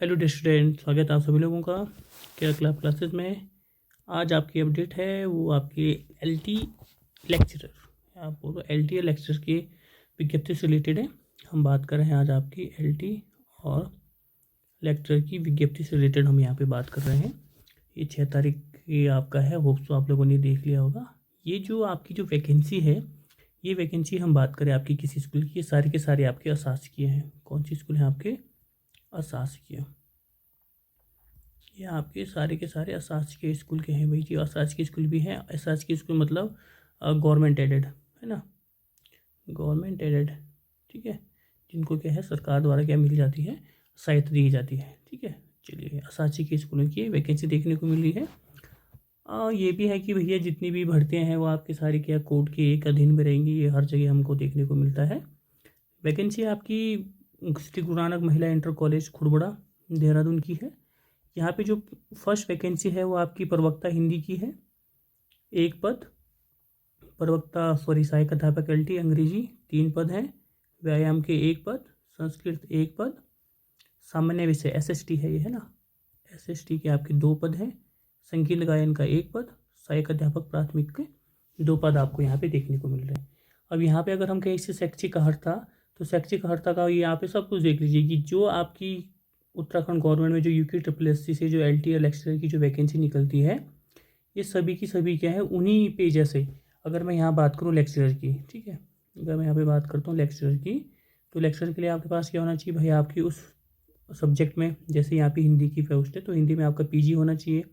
Hello dear student, स्वागत है आप सभी लोगों का केयर क्लब क्लासेस में। आज आपकी अपडेट है वो आपके एलटी लेक्चरर, आप बोलो एलटी लेक्चरर की विज्ञप्ति से रिलेटेड है। हम बात कर रहे हैं आज आपकी एलटी और लेक्चरर की विज्ञप्ति से रिलेटेड हम यहाँ पे बात कर रहे हैं। ये 6 तारीख की आपका है, होप्स तो आप लोगों ने देख लिया होगा। ये जो आपकी जो वैकेंसी है, ये वैकेंसी हम बात करें आपकी किसी स्कूल की, ये सारे के सारे आपके अशासकीय हैं। कौन सी स्कूल हैं आपके? अशासकीय। ये आपके सारे के सारे अशासकीय स्कूल के हैं भाई जी। अशासकीय स्कूल भी हैं। अशासकीय स्कूल मतलब गवर्नमेंट एडेड है ना, गवर्नमेंट एडेड, ठीक है, जिनको क्या है सरकार द्वारा क्या मिल जाती है, सहायता दी जाती है, ठीक है। चलिए, अशासकीय स्कूलों की वैकेंसी देखने को मिल रही है। ये भी है कि भैया जितनी भी भर्तियाँ हैं वो आपके सारी क्या कोर्ट के एक अधीन में रहेंगी, ये हर जगह हमको देखने को मिलता है। वैकेंसी आपकी श्री गुरु नानक महिला इंटर कॉलेज खुड़बड़ा देहरादून की है। यहाँ पे जो फर्स्ट वैकेंसी है वो आपकी प्रवक्ता हिंदी की है, एक पद। प्रवक्ता सहायक अध्यापक एलटी अंग्रेजी 3 पद हैं। व्यायाम के 1 पद, संस्कृत 1 पद, सामान्य विषय एसएसटी है ये, है ना, एसएसटी के आपके 2 पद हैं। संगीत गायन का 1 पद, सहायक अध्यापक प्राथमिक के 2 पद आपको यहाँ पे देखने को मिल रहे हैं। अब यहाँ पे अगर हम कहें इससे शैक्षिक अर्हता, तो शैक्षिक अर्हता का यहाँ पे सब कुछ देख लीजिए कि जो आपकी उत्तराखंड गवर्नमेंट में जो UKSSC से जो LT लेक्चरर की जो वैकेंसी निकलती है, ये सभी की सभी क्या है उन्हीं पे। जैसे अगर मैं यहाँ बात करूँ लेक्चरर की, ठीक है, अगर मैं यहाँ पे बात करता हूँ लेक्चरर की, तो लेक्चरर के लिए आपके पास क्या होना चाहिए भाई, आपकी उस सब्जेक्ट में, जैसे यहाँ पे हिंदी की पोस्ट है तो हिंदी में आपका PG होना चाहिए।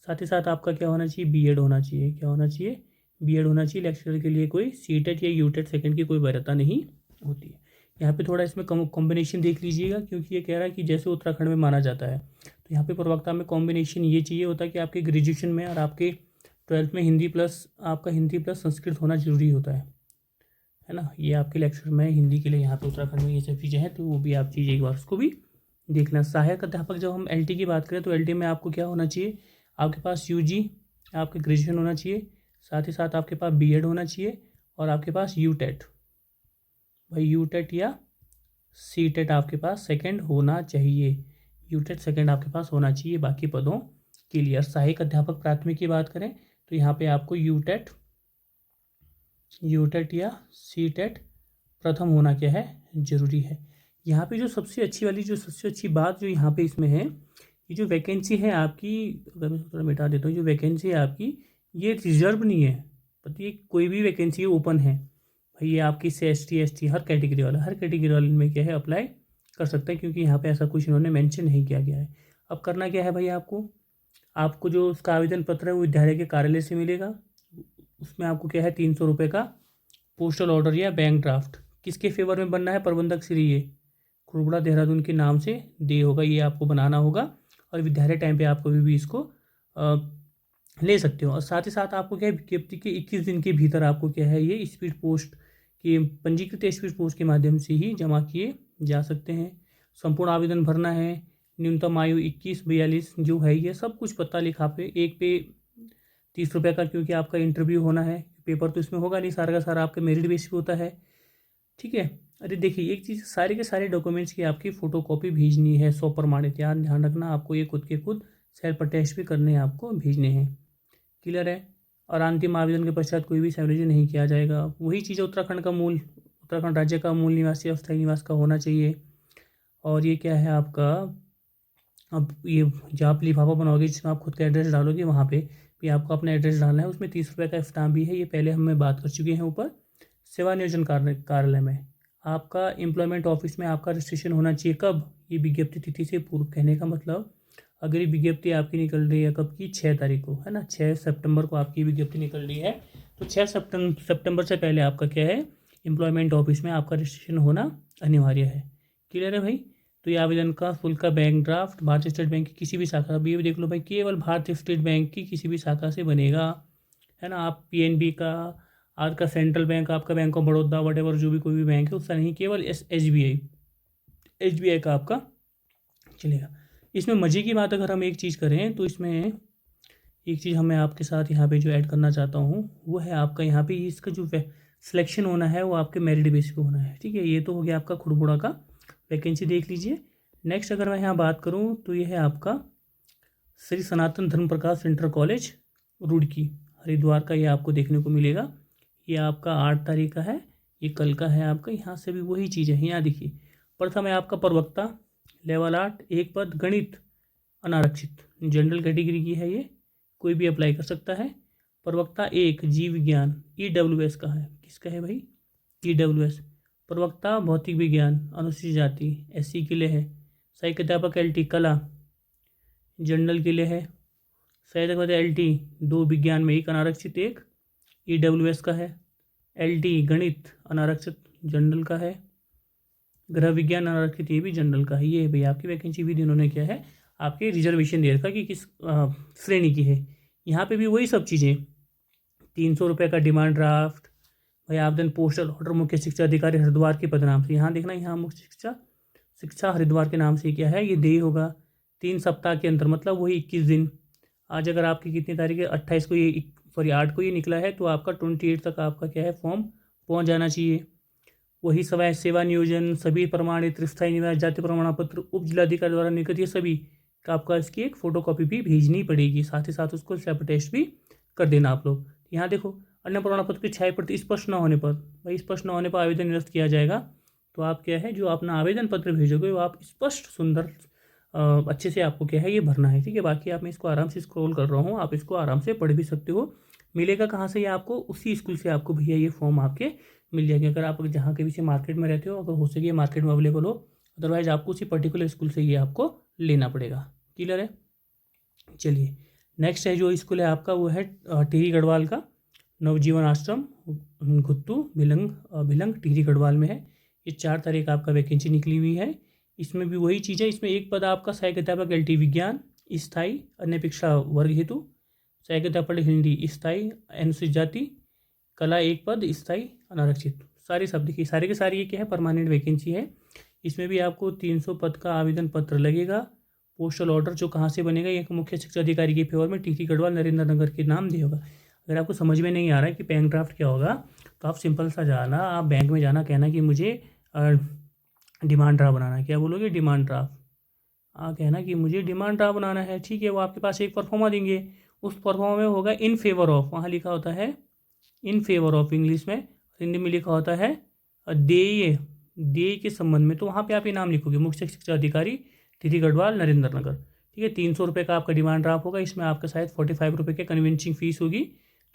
साथ ही साथ आपका क्या होना चाहिए, BEd होना चाहिए। क्या होना चाहिए? BEd होना चाहिए। लेक्चरर के लिए कोई CTET या UTET सेकंड की कोई वरीयता नहीं होती है। यहाँ पे थोड़ा इसमें कॉम्बिनेशन देख लीजिएगा, क्योंकि ये कह रहा है कि जैसे उत्तराखंड में माना जाता है, तो यहाँ पे प्रवक्ता में कॉम्बिनेशन ये चाहिए होता है कि आपके ग्रेजुएशन में और आपके 12th में हिंदी प्लस संस्कृत होना जरूरी होता है ना। ये आपके लेक्चर में हिंदी के लिए यहाँ पे उत्तराखंड में ये सब चीज़ें हैं, तो वो भी आप चीज़ एक बार उसको भी देखना। सहायक अध्यापक जब हम LT की बात करें तो LT में आपको क्या होना चाहिए, आपके पास UG आपके ग्रेजुएशन होना चाहिए, साथ ही साथ आपके पास BEd होना चाहिए, और आपके पास UTET भाई, UTET या CTET आपके पास सेकंड होना चाहिए। UTET सेकंड आपके पास होना चाहिए बाकी पदों के लिए। सहायक अध्यापक प्राथमिक की बात करें तो यहाँ पे आपको UTET या CTET प्रथम होना क्या है, जरूरी है। यहाँ पे जो सबसे अच्छी बात जो यहाँ पे इसमें है, ये जो वैकेंसी है आपकी, अगर मैं थोड़ा मिटा देता हूँ, जो वैकेंसी है आपकी ये रिजर्व नहीं है, पता ये कोई भी वैकेंसी ओपन है भाई। ये आपकी SC ST हर कैटेगरी वाले में क्या है अप्लाई कर सकते हैं, क्योंकि यहाँ पे ऐसा कुछ इन्होंने मेंशन नहीं किया गया है। अब करना क्या है भाई, आपको जो उसका आवेदन पत्र है वो विद्यालय के कार्यालय से मिलेगा। उसमें आपको क्या है 300 रुपये का पोस्टल ऑर्डर या बैंक ड्राफ्ट किसके फेवर में बनना है, प्रबंधक श्री ये खुड़बड़ा देहरादून के नाम से दे होगा, ये आपको बनाना होगा। और विद्यालय टाइम पे आप कभी भी इसको ले सकते हो। और साथ ही साथ आपको क्या है, विज्ञप्ति के 21 दिन के भीतर आपको क्या है ये स्पीड पोस्ट के पंजीकृत स्पीड पोस्ट के माध्यम से ही जमा किए जा सकते हैं। संपूर्ण आवेदन भरना है, न्यूनतम आयु 21-42 जो है, ये सब कुछ पता लिखा पे। एक पे 30 रुपये का, क्योंकि आपका इंटरव्यू होना है, पेपर तो इसमें होगा नहीं, सारा का सारा आपके मेरिट बेस पे होता है, ठीक है। अरे देखिए एक चीज़, सारे के सारे डॉक्यूमेंट्स की आपकी फ़ोटोकॉपी भेजनी है 100 प्रमाणित, यार ध्यान रखना, आपको ये खुद के खुद सेल्फ अटेस्ट भी करने हैं, आपको भेजने हैं, क्लियर है। और अंतिम आवेदन के पश्चात कोई भी सैलरी नहीं किया जाएगा। वही चीज़ उत्तराखंड राज्य का मूल निवासी अस्थायी निवास का होना चाहिए। और ये क्या है आपका, अब ये जब आप लिफाफा बनाओगे जिसमें आप खुद का एड्रेस डालोगे, वहाँ पे भी आपको अपना एड्रेस डालना है। उसमें 30 रुपये का स्टाम्प भी है, ये पहले हम बात कर चुके हैं ऊपर। सेवा नियोजन कार्यालय में आपका एम्प्लॉयमेंट ऑफिस में आपका रजिस्ट्रेशन होना चाहिए। कब? ये विज्ञप्ति तिथि से पूर्व। कहने का मतलब अगर ये विज्ञप्ति आपकी निकल रही है कब की, 6 तारीख को, है ना, 6 सितंबर को आपकी विज्ञप्ति निकल रही है, तो 6 सितंबर से पहले आपका क्या है, एम्प्लॉयमेंट ऑफिस में आपका रजिस्ट्रेशन होना अनिवार्य है, क्लियर है भाई। तो ये आवेदन का शुल्क का बैंक ड्राफ्ट भारतीय स्टेट बैंक की किसी भी शाखा, अभी ये देख लो भाई, केवल भारतीय स्टेट बैंक की किसी भी शाखा से बनेगा, है ना। आप PNB का, आज का सेंट्रल बैंक, आपका बैंक ऑफ बड़ौदा, वट जो भी कोई भी बैंक है उसका नहीं, केवल SBI का आपका चलेगा। इसमें मज़े की बात अगर हम एक चीज़ करें तो इसमें एक चीज़ हमें आपके साथ यहाँ पे जो ऐड करना चाहता हूँ वो है आपका, यहाँ पे इसका जो सिलेक्शन होना है वो आपके मेरिट बेस पे होना है, ठीक है। ये तो हो गया आपका खुड़बुड़ा का वैकेंसी, देख लीजिए। नेक्स्ट अगर मैं यहाँ बात करूँ तो ये है आपका श्री सनातन धर्म प्रकाश इंटर कॉलेज रुड़की हरिद्वार का, ये आपको देखने को मिलेगा। ये आपका 8 तारीख का है, ये कल का है आपका। यहाँ से भी वही चीज़ है। यहाँ देखिए, प्रथम है आपका प्रवक्ता लेवल 8, एक पद गणित अनारक्षित, जनरल कैटेगरी की है, ये कोई भी अप्लाई कर सकता है। प्रवक्ता 1 जीव विज्ञान EWS का है। किसका है भाई? EWS। प्रवक्ता भौतिक विज्ञान अनुसूचित जाति SC के लिए है। सहायक अध्यापक LT कला जनरल के लिए है। सहायक अध्यापक LT 2 विज्ञान में, एक अनारक्षित एक EWS का है। LT गणित अनारक्षित जनरल का है। गृह विज्ञान अनारक्षित, ये भी जनरल का है। ये भाई आपकी वैकेंसी भी इन्होंने क्या है आपके रिजर्वेशन दे रखा कि किस श्रेणी की है। यहाँ पे भी वही सब चीज़ें, 300 रुपये का डिमांड ड्राफ्ट भाई, आवेदन पोस्टल ऑर्डर मुख्य शिक्षा अधिकारी हरिद्वार के पद नाम से। यहाँ देखना, यहाँ मुख्य शिक्षा हरिद्वार के नाम से क्या है ये देय होगा 3 सप्ताह के अंदर, मतलब वही 21 दिन। आज अगर आपकी कितनी तारीख है 28 को, ये 8 को ये निकला है, तो आपका 28 तक आपका क्या है फॉर्म पहुँच जाना चाहिए। वही सेवा नियोजन, सभी प्रमाणित स्थायी निवास जाति प्रमाण पत्र उप जिलाधिकारी द्वारा निर्गत, ये सभी का आपका इसकी एक फ़ोटोकॉपी भी भेजनी पड़ेगी। साथ ही साथ उसको सेल्फ टेस्ट भी कर देना आप लोग। यहाँ देखो, अन्य प्रमाण पत्र की 6% स्पष्ट न होने पर, भाई स्पष्ट न होने पर आवेदन निरस्त किया जाएगा। तो आप क्या है जो अपना आवेदन पत्र भेजोगे वो आप स्पष्ट सुंदर अच्छे से आपको क्या है ये भरना है, ठीक है। बाकी आप, मैं इसको आराम से स्क्रॉल कर रहा हूँ, आप इसको आराम से पढ़ भी सकते हो। मिलेगा कहाँ से ये आपको? उसी स्कूल से आपको भैया ये फॉर्म आपके मिल जाएंगे। अगर आप जहाँ के भी से मार्केट में रहते हो, अगर हो सके मार्केट में अवेलेबल हो, अदरवाइज आपको उसी पर्टिकुलर स्कूल से ये आपको लेना पड़ेगा। क्लियर है? चलिए, नेक्स्ट है जो स्कूल है आपका, वो है टिहरी गढ़वाल का नवजीवन आश्रम घुत्तू भिलंग टिहरी गढ़वाल में है। ये 4 तारीख आपका वैकेंसी निकली हुई है। इसमें भी वही चीज़ है, इसमें एक पद आपका सहायक अध्यापक LT विज्ञान स्थायी अन्य शिक्षा वर्ग हेतु, सहायक अध्यापक हिंदी स्थायी अनुसूचित जाति, कला एक पद स्थायी अनारक्षित। सारे सब देखिए, सारे के सारे ये क्या है परमानेंट वैकेंसी है। इसमें भी आपको 300 पद का आवेदन पत्र लगेगा। पोस्टल ऑर्डर जो कहाँ से बनेगा, ये मुख्य शिक्षा अधिकारी के फेवर में टिहरी गढ़वाल नरेंद्र नगर के नाम दिया होगा। अगर आपको समझ में नहीं आ रहा है कि बैंक ड्राफ्ट क्या होगा, तो आप सिंपल सा जाना, आप बैंक में जाना, कहना कि मुझे डिमांड ड्राफ्ट बनाना है। क्या बोलोगे? Demand draft. कहना कि मुझे डिमांड ड्राफ्ट बनाना है, ठीक है। वो आपके पास एक परफॉर्मा देंगे, उस परफॉर्मा में होगा इन फेवर ऑफ, वहाँ लिखा होता है इन फेवर ऑफ इंग्लिश में, हिंदी में लिखा होता है देय के संबंध में। तो वहाँ पे आप ये नाम लिखोगे, मुख्य शिक्षा अधिकारी टिहरी गढ़वाल नरेंद्र नगर, ठीक है। 300 रुपये का आपका डिमांड ड्राफ्ट होगा। इसमें आपका शायद 45 रुपये के कन्वेंसिंग फीस होगी,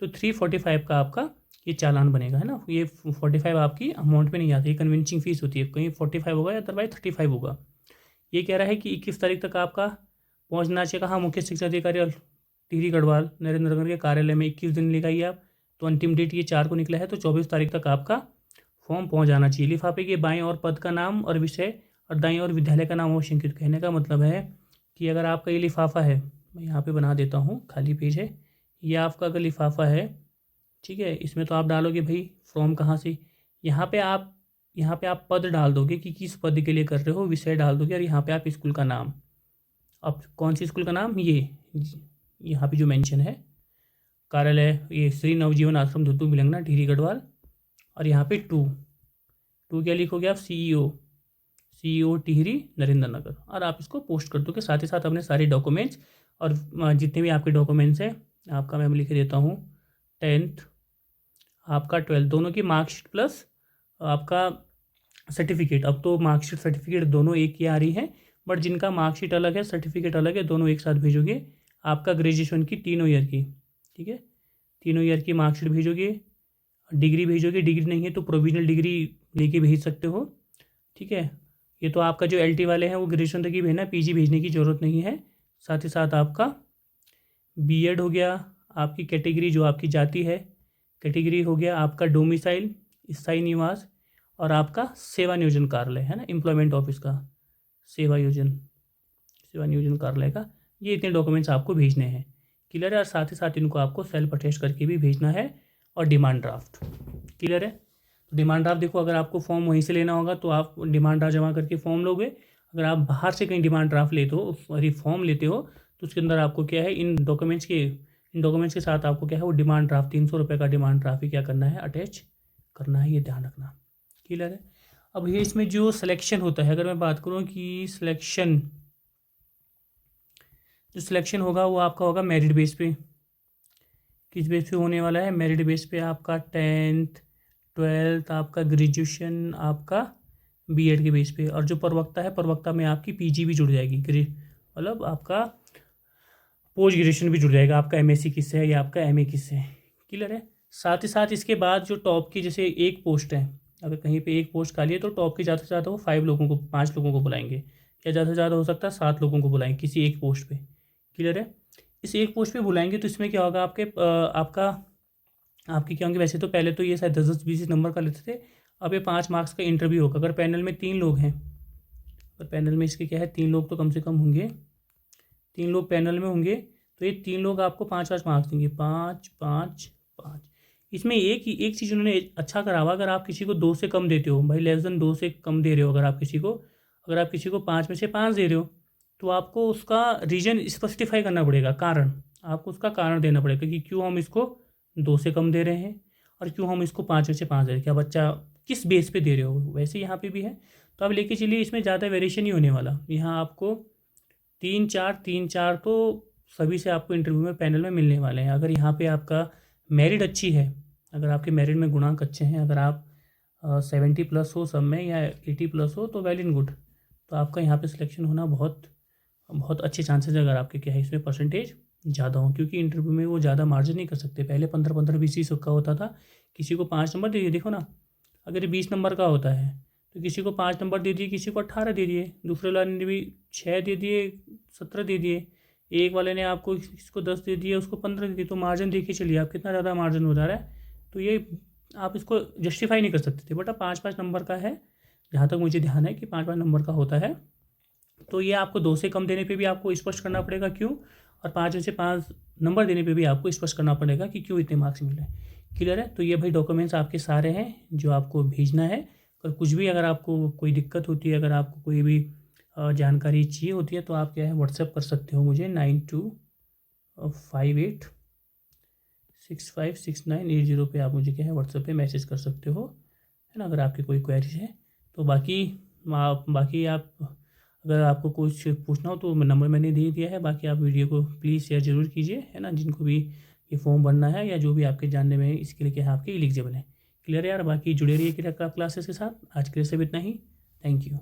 तो 345 का आपका ये चालान बनेगा, है ना। ये 45 आपकी अमाउंट में नहीं आती, ये कन्वेंसिंग फीस होती है, कहीं 45 होगा या अदरवाइज 35 होगा। ये कह रहा है कि 21 तारीख तक आपका पहुँचना चाहिए। कहाँ? मुख्य शिक्षा अधिकारी और टिहरी गढ़वाल नरेंद्र नगर के कार्यालय में 21 दिन लगाइए आप। तो अंतिम डेट ये 4 को निकला है, तो 24 तारीख तक आपका फॉर्म पहुंच जाना चाहिए। लिफाफे के बाएं और पद का नाम और विषय और दाएं और विद्यालय का नाम अवश्य अंकित। कहने का मतलब है कि अगर आपका ये लिफाफा है, मैं यहाँ पे बना देता हूँ, खाली पेज है, ये आपका अगर लिफाफा है, ठीक है, इसमें तो आप डालोगे भाई फॉर्म कहाँ से, यहाँ पे आप पद डाल दोगे कि किस पद के लिए कर रहे हो, विषय डाल दोगे, और यहाँ पे आप स्कूल का नाम, अब कौन सी स्कूल का नाम, ये यहाँ पे जो मेंशन है कार्यालय, ये श्री नवजीवन आश्रम धुत्तू भिलंगना टिहरी गढ़वाल, और यहाँ पे टू क्या लिखोगे आप, CEO टिहरी नरेंद्र नगर, और आप इसको पोस्ट कर दोगे। साथ ही साथ अपने सारे डॉक्यूमेंट्स और जितने भी आपके डॉक्यूमेंट्स हैं, आपका मैं लिख देता हूँ 10th आपका 12th दोनों की मार्कशीट प्लस आपका सर्टिफिकेट। अब तो मार्कशीट सर्टिफिकेट दोनों एक ही आ रही है, बट जिनका मार्कशीट अलग है सर्टिफिकेट अलग है, दोनों एक साथ भेजोगे। आपका ग्रेजुएशन की 3 ईयर की, ठीक है, 3 ईयर की मार्कशीट भेजोगे। डिग्री भेजोगे, डिग्री नहीं है तो प्रोविजनल डिग्री लेके भेज सकते हो, ठीक है। ये तो आपका जो LT वाले हैं वो ग्रेजुएशन तक ही भेजना, PG भेजने की ज़रूरत नहीं है। साथ ही साथ आपका B.Ed हो गया, आपकी कैटेगरी जो आपकी जाति है कैटेगरी हो गया, आपका डोमिसाइल स्थायी निवास, और आपका सेवा नियोजन कार्यालय है ना, एम्प्लॉयमेंट ऑफिस का सेवा नियोजन कार्यालय का, ये इतने डॉक्यूमेंट्स आपको भेजने हैं। क्लियर है? और साथ ही साथ इनको आपको सेल्फ अटेस्ट करके भी भेजना है, और डिमांड ड्राफ्ट। क्लियर है? तो डिमांड ड्राफ्ट देखो, अगर आपको फॉर्म वहीं से लेना होगा तो आप डिमांड ड्राफ्ट जमा करके फॉर्म लोगे। अगर आप बाहर से कहीं डिमांड ड्राफ्ट लेते हो, सॉरी फॉर्म लेते हो, तो उसके अंदर आपको क्या है इन डॉक्यूमेंट्स के साथ आपको क्या है वो डिमांड ड्राफ्ट 300 रुपये का डिमांड ड्राफ्ट ही क्या करना है, अटैच करना है, ये ध्यान रखना। क्लियर है? अब ये इसमें जो सिलेक्शन होता है, अगर मैं बात करूँ कि सिलेक्शन होगा वो आपका होगा मेरिट बेस पे। किस बेस पे होने वाला है? मेरिट बेस पे आपका 10th 12th आपका ग्रेजुएशन आपका बीएड के बेस पे। और जो प्रवक्ता है, प्रवक्ता में आपकी पीजी भी जुड़ जाएगी, मतलब आपका पोस्ट ग्रेजुएशन भी जुड़ जाएगा, आपका एमएससी किससे है या आपका एमए किससे है। क्लियर है? साथ ही साथ इसके बाद जो टॉप की, जैसे एक पोस्ट है, अगर कहीं पे एक पोस्ट खाली है तो टॉप के ज़्यादा से ज़्यादा वो 5 लोगों को बुलाएंगे, या ज़्यादा से ज़्यादा हो सकता है 7 लोगों को बुलाएंगे किसी एक पोस्ट पे। क्लियर है? इस एक पोस्ट पे बुलाएंगे तो इसमें क्या होगा, आपकी क्या होंगे, वैसे तो पहले तो ये शायद 10-20 नंबर का लेते थे, अब ये 5 मार्क्स का इंटरव्यू होगा। अगर पैनल में 3 लोग हैं, अगर पैनल में इसके क्या है 3 लोग तो कम से कम होंगे, 3 लोग पैनल में होंगे, तो ये 3 लोग आपको 5-5 मार्क्स देंगे, 5-5-5। इसमें एक चीज़ उन्होंने अच्छा करा हुआ, अगर आप किसी को 2 से कम देते हो, भाई लेस देन 2 से कम दे रहे हो, अगर आप किसी को 5 में से 5 दे रहे हो, तो आपको उसका रीज़न स्पेसिफाई करना पड़ेगा, कारण आपको उसका कारण देना पड़ेगा कि क्यों हम इसको 2 से कम दे रहे हैं और क्यों हम इसको 5 में से 5 दे रहे हैं, क्या बच्चा किस बेस पे दे रहे हो। वैसे यहाँ पे भी है, तो आप लेके चलिए, इसमें ज़्यादा वेरिएशन नहीं होने वाला। यहाँ आपको 3-4 तो सभी से आपको इंटरव्यू में पैनल में मिलने वाले हैं। अगर यहाँ पे आपका मेरिट अच्छी है, अगर आपके मेरिट में गुणांक अच्छे हैं, अगर आप 70 प्लस हो सब में या 80 प्लस हो तो वेल एंड गुड, तो आपका यहाँ पे सिलेक्शन होना बहुत बहुत अच्छे चांसेस है, अगर आपके क्या है इसमें परसेंटेज ज़्यादा हो। क्योंकि इंटरव्यू में वो ज़्यादा मार्जिन नहीं कर सकते। पहले 15-15 20 का होता था, किसी को 5 नंबर दे दिए, देखो ना, अगर ये 20 नंबर का होता है तो किसी को 5 नंबर दे दिए, किसी को 18 दे दिए, दूसरे वाले ने भी 6 दे दिए, 17 दे दिए, एक वाले ने आपको इसको 10 दे दिए, उसको 15 दे दिए, तो मार्जिन देखिए चलिए आप कितना ज़्यादा मार्जिन हो जा रहा है। तो ये आप इसको जस्टिफाई नहीं कर सकते थे। बट अब 5-5 नंबर का है, जहाँ तक मुझे ध्यान है कि 5-5 नंबर का होता है, तो ये आपको 2 से कम देने पे भी आपको स्पष्ट करना पड़ेगा क्यों, और 5 में से 5 नंबर देने पे भी आपको स्पष्ट करना पड़ेगा कि क्यों इतने मार्क्स मिल रहे हैं। क्लियर है? तो ये भाई डॉक्यूमेंट्स आपके सारे हैं जो आपको भेजना है। और कुछ भी अगर आपको कोई दिक्कत होती है, अगर आपको कोई भी जानकारी चाहिए होती है, तो आप क्या है व्हाट्सएप कर सकते हो मुझे 9258656980 पे आप मुझे क्या है व्हाट्सएप पे मैसेज कर सकते हो, है ना, अगर आपकी कोई क्वेरीज है तो। बाकी आप अगर आपको कुछ पूछना हो तो नंबर मैंने दे दिया है। बाकी आप वीडियो को प्लीज़ शेयर ज़रूर कीजिए, है ना, जिनको भी ये फॉर्म भरना है या जो भी आपके जानने में इसके लिए क्या है आपके एलिजिबल है। क्लियर है यार? बाकी जुड़े रहिए क्लासेस के साथ। आज के लिए सिर्फ इतना ही। Thank you.